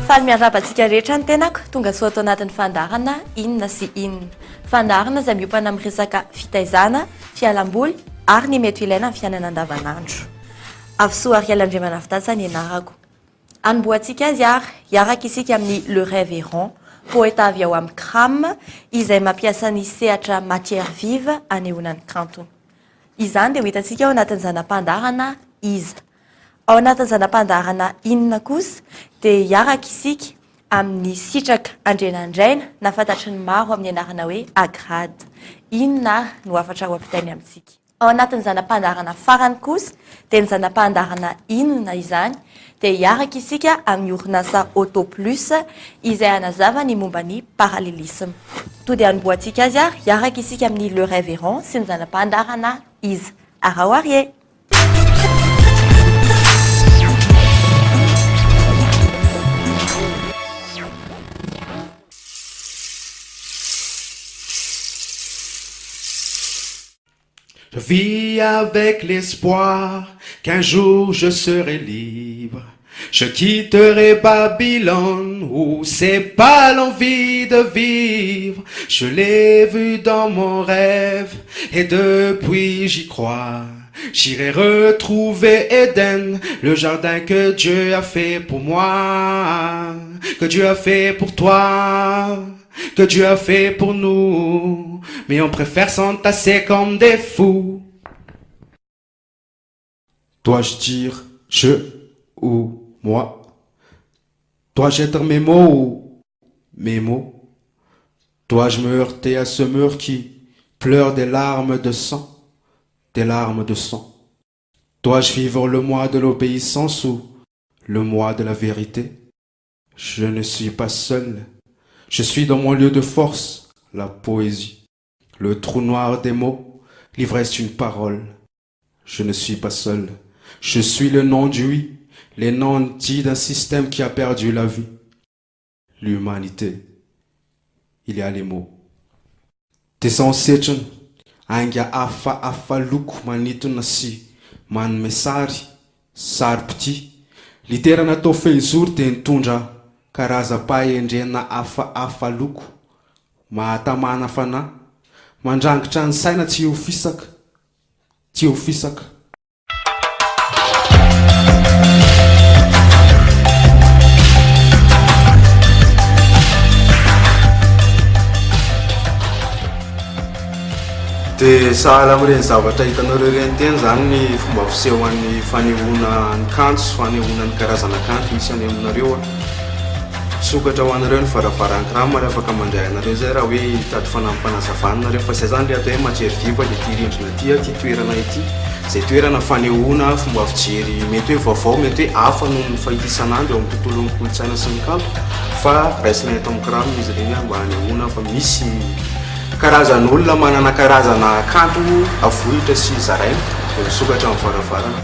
Faly miarabantsika rehetra ny tenako tonga soa atao anatin'ny fandarana inona sy inona. Fandarana izay miompana amin'ny resaka fitaizana, fialamboly ary ny mety ilaina amin'ny fiainana andavanandro. Avy Arialandriamana Avitasy ny anarako. Anomboantsika azy ary hiaraka isika amin'ny Le Rêve Errant, poeta avy ao amin'ny Kram izay mampiasa ny sehatra matière vive anehoana ny kanto. Izany dia ho hitantsika ao anatin'ny zanam-pandarana iza. Ao anatin'ny zanam-pandarana inona kosa dia hiaraka isika amin'ny sitraka andrenandraina na fantatry ny maro amin'ny anarana hoe agrade. Inona no afatra ho ampitainy amintsika. Ao anatin'ny zanam-pandarana farany kosa dia ny zanam-pandarana inona izany dia hiaraka isika amin'ny orinasa Auto Plus izay anazava ny momba ny parallelisme. To dia anomboantsika azy ary hiaraka isika amin'ny Le Rêve Errant sy ny zanam-pandarana iza. Arahoarie. Je vis avec l'espoir qu'un jour je serai libre. Je quitterai Babylone où c'est pas l'envie de vivre. Je l'ai vu dans mon rêve et depuis j'y crois. J'irai retrouver Éden, le jardin que Dieu a fait pour moi, que Dieu a fait pour toi, que Dieu a fait pour nous. Mais on préfère s'entasser comme des fous. Dois-je dire je ou moi? Dois-je être mes mots ou mes mots? Dois-je me heurter à ce mur qui pleure des larmes de sang, des larmes de sang? Dois-je vivre le mois de l'obéissance ou le mois de la vérité? Je ne suis pas seul. Je suis dans mon lieu de force, la poésie. Le trou noir des mots, l'ivresse d'une parole. Je ne suis pas seul. Je suis le non-dit, les non-dits d'un système qui a perdu la vie. L'humanité. Il y a les mots. Tesansetran, anga afa loko manitona sy manome sary piti. Litera natao fehizoro dia nitondra karaza-pahendrena afa loko. Mahatamana fanahy. Mandrangitra ny saina tsy ho fisaka. Tsy ho fisaka. Dia sahala amin'ireny zavatra hitanareo ireny teny zany ny fomba fisehoan'ny fanehoana ny kanto sy fanehoana ny karazana kanto misy any aminareo. Sokatra ho anareo ny varavaran'ny Kram ary afaka mandray anareo zay raha hoe hitady fanampanazavana nareo fa izay zany le atao hoe matière vive dia ity rindrina ity toerana ity izay toerana fanehoana fomba fijery mety hoe vaovao mety hoe hafa noho ny fahita isan'andro eo amin'ny tontolon'ny kolontsaina sy ny kanto fa raisina eto amin'ny Kram izy ireny mba hanehoana fa misy karazan'olona manana karazana kanto avohitra sy zaraina sokatra amin'ny varavarana.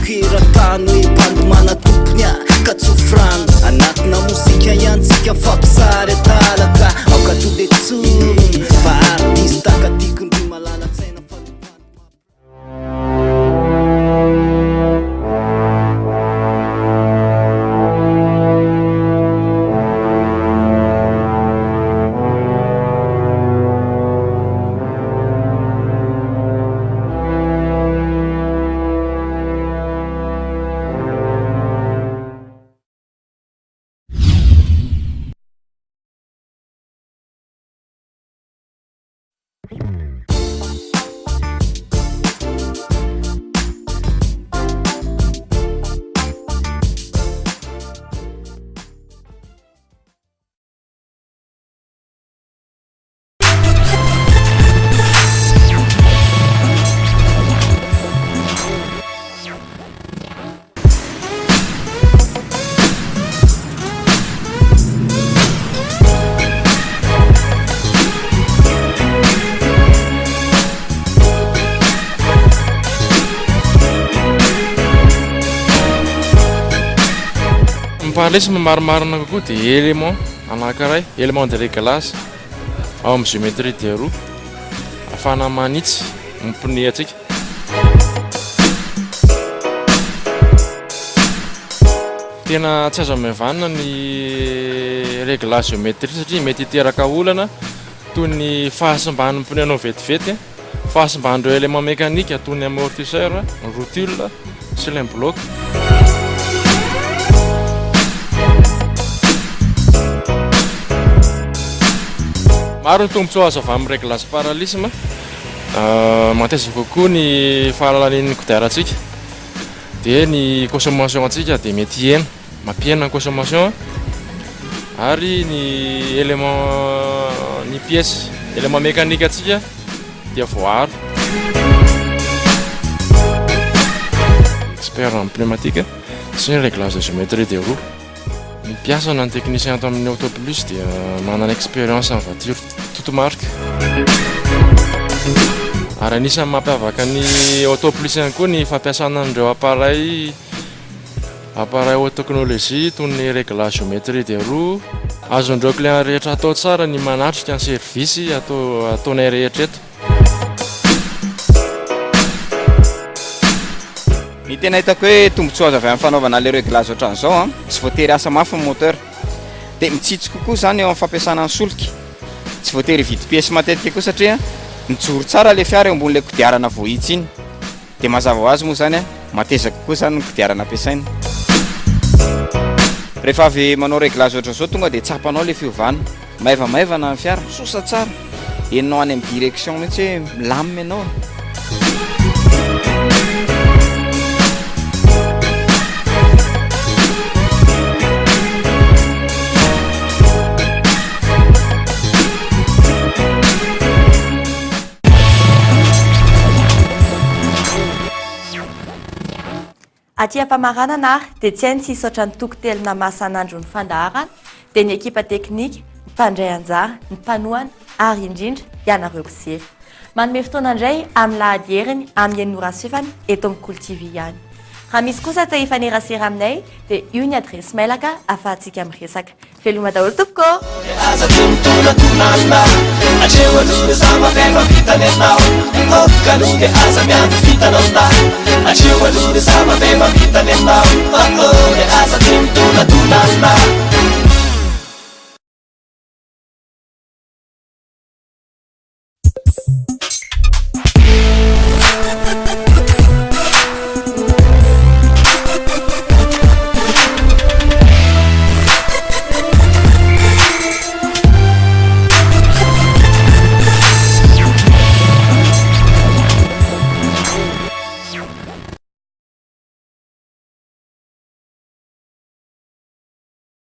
toeratany hoe bandimana tompony ka tsofrano anatina mozika iantsika fampisary atalaka aoka to de tsorony fa artiste akatykondry malalatsaina Lesy maromarona kokoa dia élément anankiray élément de réglage ao amin'ny géométrie de roue afahana manitsy mipone atsika tena tsy azo maivana ny réglage géométrie satria mety hiteraka olana toy ny fahasimbany mipone anao vetivety fahasimbandreo élément mécanique toy ny amortisseur rotule sy lin bloc maro ny tombotsoa azo avy amin'ny réglage paralysme mateza kokoa ny fahalalan'ny kodiarantsika dia ny consommation antsika dia mety hena mampiena ny consommation ary ny élément ny pièce élément mécanique atsika dia voaro expert en pneumatique sy ny réglage de géométrie de roue ny mpiasana ny technicien ato amin'ny auto plus dia manana expérience en voiture toute marque ary anisany mampiavaka ny auto plus ihany koa ny fampiasana an'ireo appareil haute technologie toy ny réglage géométrie de roue azon'ireo client rehetra atao tsara ny manatrika ny service ataonay rehetra eto. Ny tena hitako hoe tombotsoa azo avy amin'ny fanaovana le réglage ohatran'izao tsy voatery asa mafy ny moteur dia mitsitsy kokoa zany eo amin'ny fampiasana ny soliky tsy voatery vidy pièce matetika koa satria mijoro tsara le fiara eo ambonin'ilay kodiarana voahitsy iny dia mazava ho azy moa zany matezaka kokoa zany ny kodiarana ampiasaina rehefa avy manao réglage ohatran'izao tonga dia tsapanao le fiovana maivamaivana ny fiara sosa tsara enonao any amin'ny direction mihitsy hoe milamina ianao. Aty am-pamaranana dia tsy hainy tsisy ohatran'ny tokotely masan'andro ny fandaharana dia ny ekipa teknika, ny mpandray anjara, ny mpanohana ary indrindra ianareo mpisery. Manome fotoana indray amin'ny lahady heriny amin'ny enora sifany eto amin'ny Coltivy ihany. Raha misy kosa te hifanerasera aminay dia io ny adresy mailaka ahafahantsika miresaka. Veloma daholo tompoko! Achiwa lure sama beba vita nena, oh oh, de asa tim tuna.